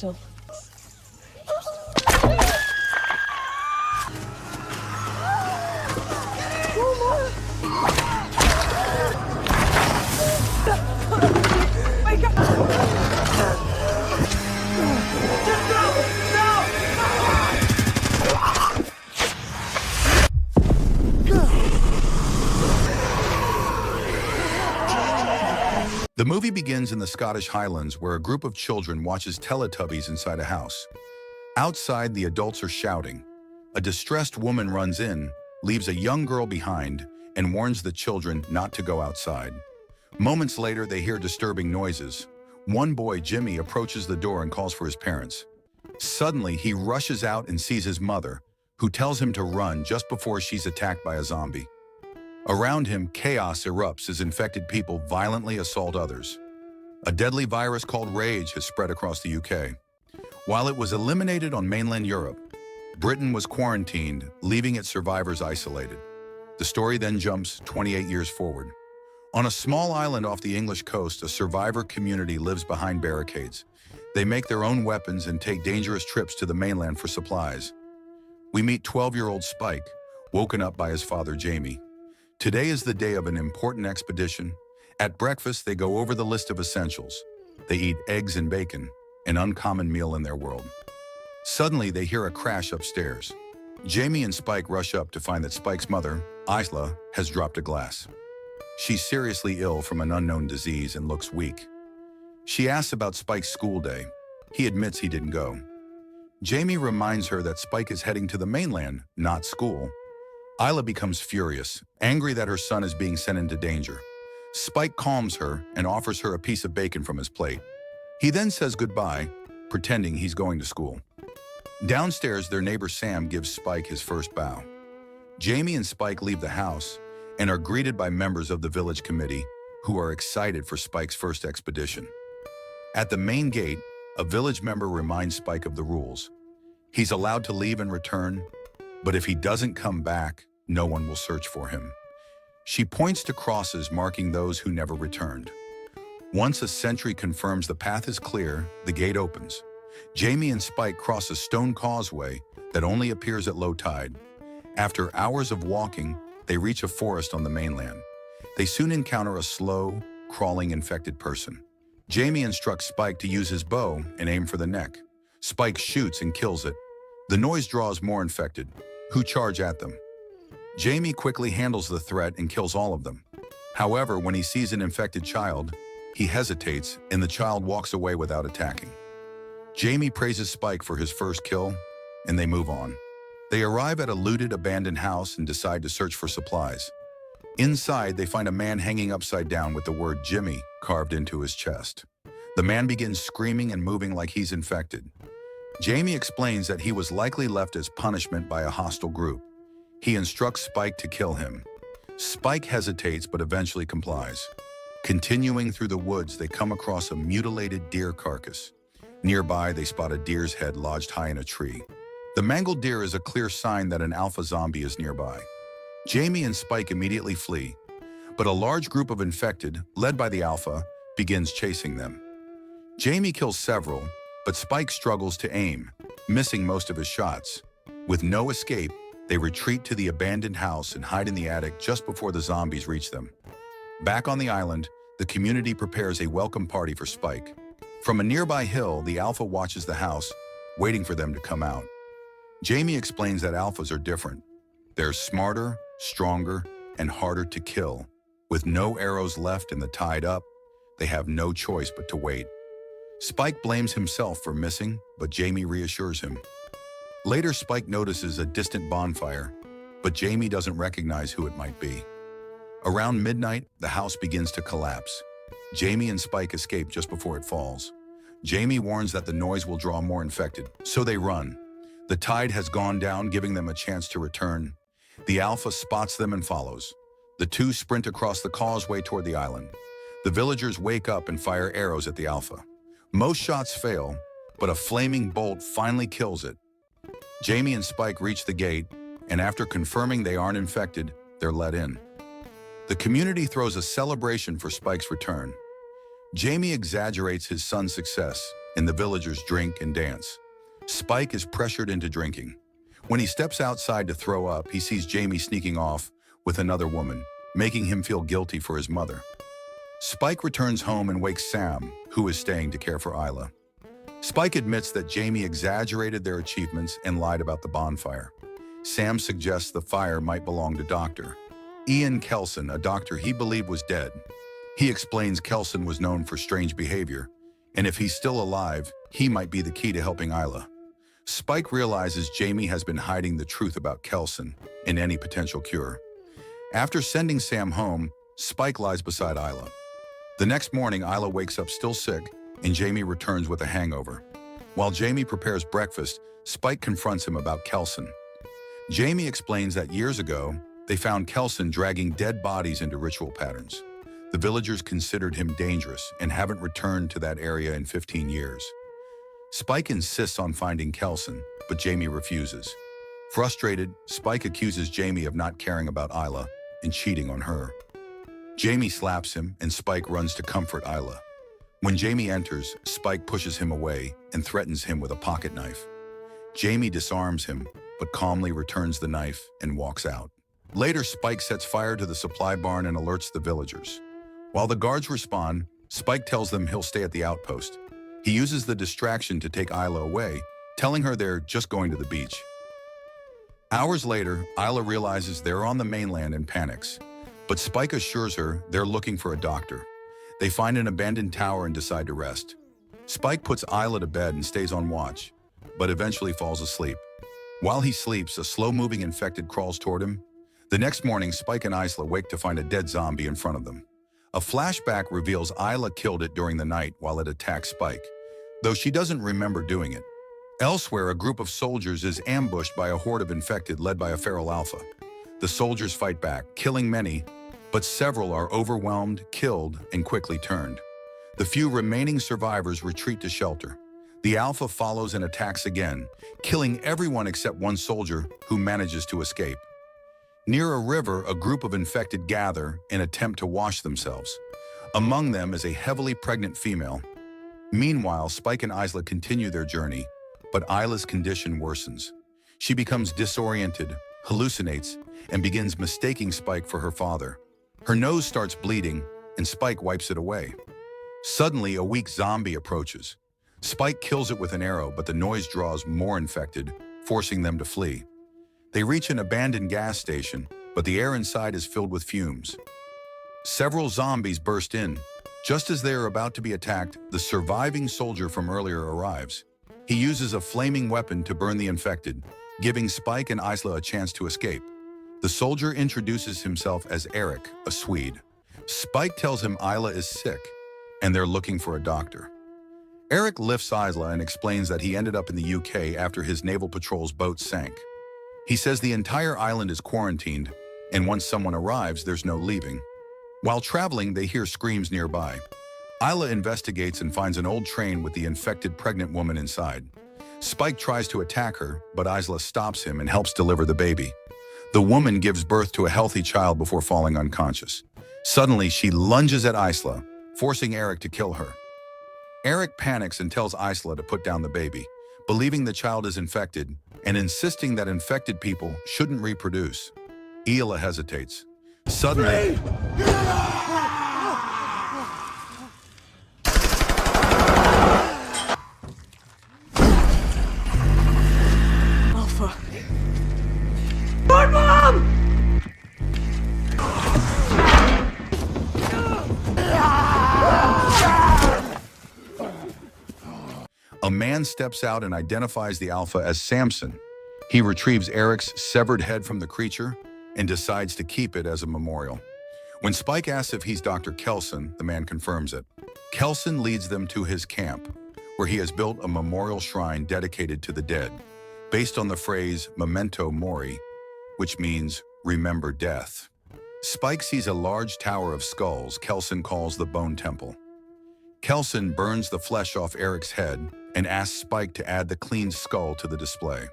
still. The movie begins in the Scottish Highlands where a group of children watches Teletubbies inside a house. Outside, the adults are shouting. A distressed woman runs in, leaves a young girl behind, and warns the children not to go outside. Moments later, they hear disturbing noises. One boy, Jimmy, approaches the door and calls for his parents. Suddenly, he rushes out and sees his mother, who tells him to run just before she's attacked by a zombie. Around him, chaos erupts as infected people violently assault others. A deadly virus called Rage has spread across the UK. While it was eliminated on mainland Europe, Britain was quarantined, leaving its survivors isolated. The story then jumps 28 years forward. On a small island off the English coast, a survivor community lives behind barricades. They make their own weapons and take dangerous trips to the mainland for supplies. We meet 12-year-old Spike, woken up by his father, Jamie. Today is the day of an important expedition. At breakfast, they go over the list of essentials. They eat eggs and bacon, an uncommon meal in their world. Suddenly, they hear a crash upstairs. Jamie and Spike rush up to find that Spike's mother, Isla, has dropped a glass. She's seriously ill from an unknown disease and looks weak. She asks about Spike's school day. He admits he didn't go. Jamie reminds her that Spike is heading to the mainland, not school. Isla becomes furious, angry that her son is being sent into danger. Spike calms her and offers her a piece of bacon from his plate. He then says goodbye, pretending he's going to school. Downstairs, their neighbor Sam gives Spike his first bow. Jamie and Spike leave the house and are greeted by members of the village committee who are excited for Spike's first expedition. At the main gate, a village member reminds Spike of the rules. He's allowed to leave and return, but if he doesn't come back, no one will search for him. She points to crosses marking those who never returned. Once a sentry confirms the path is clear, the gate opens. Jamie and Spike cross a stone causeway that only appears at low tide. After hours of walking, they reach a forest on the mainland. They soon encounter a slow, crawling infected person. Jamie instructs Spike to use his bow and aim for the neck. Spike shoots and kills it. The noise draws more infected, who charge at them. Jamie quickly handles the threat and kills all of them. However, when he sees an infected child, he hesitates and the child walks away without attacking. Jamie praises Spike for his first kill, and they move on. They arrive at a looted, abandoned house and decide to search for supplies. Inside, they find a man hanging upside down with the word Jimmy carved into his chest. The man begins screaming and moving like he's infected. Jamie explains that he was likely left as punishment by a hostile group. He instructs Spike to kill him. Spike hesitates but eventually complies. Continuing through the woods, they come across a mutilated deer carcass. Nearby, they spot a deer's head lodged high in a tree. The mangled deer is a clear sign that an alpha zombie is nearby. Jamie and Spike immediately flee, but a large group of infected, led by the alpha, begins chasing them. Jamie kills several, but Spike struggles to aim, missing most of his shots. With no escape, they retreat to the abandoned house and hide in the attic just before the zombies reach them. Back on the island, the community prepares a welcome party for Spike. From a nearby hill, the alpha watches the house, waiting for them to come out. Jamie explains that alphas are different. They're smarter, stronger, and harder to kill. With no arrows left and the tide up, they have no choice but to wait. Spike blames himself for missing, but Jamie reassures him. Later, Spike notices a distant bonfire, but Jamie doesn't recognize who it might be. Around midnight, the house begins to collapse. Jamie and Spike escape just before it falls. Jamie warns that the noise will draw more infected, so they run. The tide has gone down, giving them a chance to return. The alpha spots them and follows. The two sprint across the causeway toward the island. The villagers wake up and fire arrows at the alpha. Most shots fail, but a flaming bolt finally kills it. Jamie and Spike reach the gate, and after confirming they aren't infected, they're let in. The community throws a celebration for Spike's return. Jamie exaggerates his son's success, and the villagers drink and dance. Spike is pressured into drinking. When he steps outside to throw up, he sees Jamie sneaking off with another woman, making him feel guilty for his mother. Spike returns home and wakes Sam, who is staying to care for Isla. Spike admits that Jamie exaggerated their achievements and lied about the bonfire. Sam suggests the fire might belong to Dr. Kelson, a doctor he believed was dead. He explains Kelson was known for strange behavior, and if he's still alive, he might be the key to helping Isla. Spike realizes Jamie has been hiding the truth about Kelson and any potential cure. After sending Sam home, Spike lies beside Isla. The next morning, Isla wakes up still sick, and Jamie returns with a hangover. While Jamie prepares breakfast, Spike confronts him about Kelson. Jamie explains that years ago, they found Kelson dragging dead bodies into ritual patterns. The villagers considered him dangerous and haven't returned to that area in 15 years. Spike insists on finding Kelson, but Jamie refuses. Frustrated, Spike accuses Jamie of not caring about Isla and cheating on her. Jamie slaps him, and Spike runs to comfort Isla. When Jamie enters, Spike pushes him away and threatens him with a pocket knife. Jamie disarms him, but calmly returns the knife and walks out. Later, Spike sets fire to the supply barn and alerts the villagers. While the guards respond, Spike tells them he'll stay at the outpost. He uses the distraction to take Isla away, telling her they're just going to the beach. Hours later, Isla realizes they're on the mainland and panics. But Spike assures her they're looking for a doctor. They find an abandoned tower and decide to rest. Spike puts Isla to bed and stays on watch, but eventually falls asleep. While he sleeps, a slow-moving infected crawls toward him. The next morning, Spike and Isla wake to find a dead zombie in front of them. A flashback reveals Isla killed it during the night while it attacked Spike, though she doesn't remember doing it. Elsewhere, a group of soldiers is ambushed by a horde of infected led by a feral alpha. The soldiers fight back, killing many, but several are overwhelmed, killed, and quickly turned. The few remaining survivors retreat to shelter. The alpha follows and attacks again, killing everyone except one soldier who manages to escape. Near a river, a group of infected gather and attempt to wash themselves. Among them is a heavily pregnant female. Meanwhile, Spike and Isla continue their journey, but Isla's condition worsens. She becomes disoriented, hallucinates, and begins mistaking Spike for her father. Her nose starts bleeding, and Spike wipes it away. Suddenly, a weak zombie approaches. Spike kills it with an arrow, but the noise draws more infected, forcing them to flee. They reach an abandoned gas station, but the air inside is filled with fumes. Several zombies burst in. Just as they are about to be attacked, the surviving soldier from earlier arrives. He uses a flaming weapon to burn the infected, giving Spike and Isla a chance to escape. The soldier introduces himself as Eric, a Swede. Spike tells him Isla is sick, and they're looking for a doctor. Eric lifts Isla and explains that he ended up in the UK after his naval patrol's boat sank. He says the entire island is quarantined, and once someone arrives, there's no leaving. While traveling, they hear screams nearby. Isla investigates and finds an old train with the infected pregnant woman inside. Spike tries to attack her, but Isla stops him and helps deliver the baby. The woman gives birth to a healthy child before falling unconscious. Suddenly, she lunges at Isla, forcing Eric to kill her. Eric panics and tells Isla to put down the baby, believing the child is infected and insisting that infected people shouldn't reproduce. Isla hesitates. Suddenly, Alpha. Run, Mom! a man steps out and identifies the alpha as Samson. He retrieves Eric's severed head from the creature and decides to keep it as a memorial. When Spike asks if he's Dr. Kelson, the man confirms it. Kelson leads them to his camp, where he has built a memorial shrine dedicated to the dead, based on the phrase memento mori, which means remember death. Spike sees a large tower of skulls Kelson calls the Bone Temple. Kelson burns the flesh off Eric's head and asks Spike to add the cleaned skull to the display.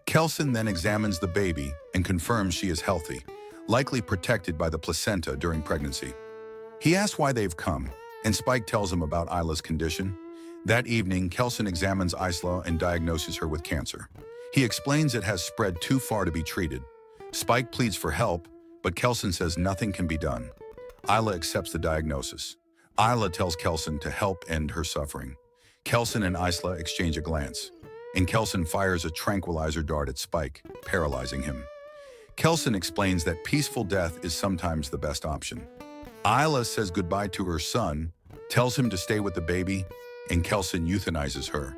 Kelson then examines the baby and confirms she is healthy, likely protected by the placenta during pregnancy. He asks why they've come, and Spike tells him about Isla's condition. That evening, Kelson examines Isla and diagnoses her with cancer. He explains it has spread too far to be treated. Spike pleads for help, but Kelson says nothing can be done. Isla accepts the diagnosis. Isla tells Kelson to help end her suffering. Kelson and Isla exchange a glance, and Kelson fires a tranquilizer dart at Spike, paralyzing him. Kelson explains that peaceful death is sometimes the best option. Isla says goodbye to her son, tells him to stay with the baby, and Kelson euthanizes her.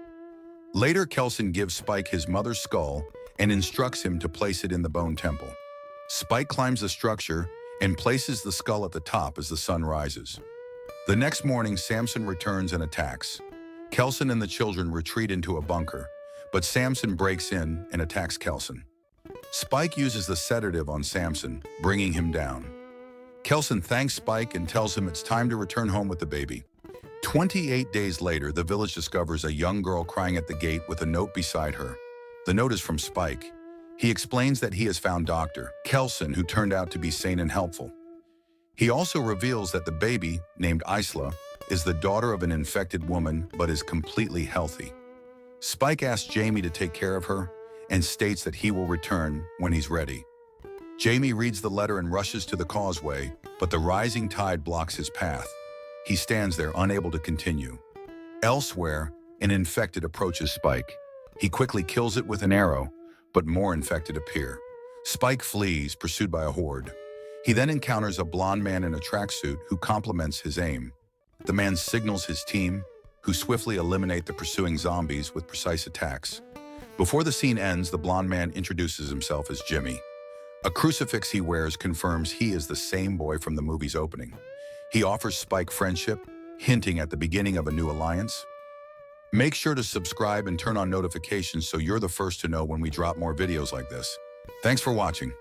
Later, Kelson gives Spike his mother's skull and instructs him to place it in the bone temple. Spike climbs the structure and places the skull at the top as the sun rises. The next morning, Samson returns and attacks. Kelson and the children retreat into a bunker, but Samson breaks in and attacks Kelson. Spike uses the sedative on Samson, bringing him down. Kelson thanks Spike and tells him it's time to return home with the baby. 28 days later, the village discovers a young girl crying at the gate with a note beside her. The note is from Spike. He explains that he has found Dr. Kelson, who turned out to be sane and helpful. He also reveals that the baby, named Isla, is the daughter of an infected woman but is completely healthy. Spike asks Jamie to take care of her and states that he will return when he's ready. Jamie reads the letter and rushes to the causeway, but the rising tide blocks his path. He stands there, unable to continue. Elsewhere, an infected approaches Spike. He quickly kills it with an arrow, but more infected appear. Spike flees, pursued by a horde. He then encounters a blonde man in a tracksuit who compliments his aim. The man signals his team, who swiftly eliminate the pursuing zombies with precise attacks. Before the scene ends, the blonde man introduces himself as Jimmy. A crucifix he wears confirms he is the same boy from the movie's opening. He offers Spike friendship, hinting at the beginning of a new alliance. Make sure to subscribe and turn on notifications so you're the first to know when we drop more videos like this. Thanks for watching.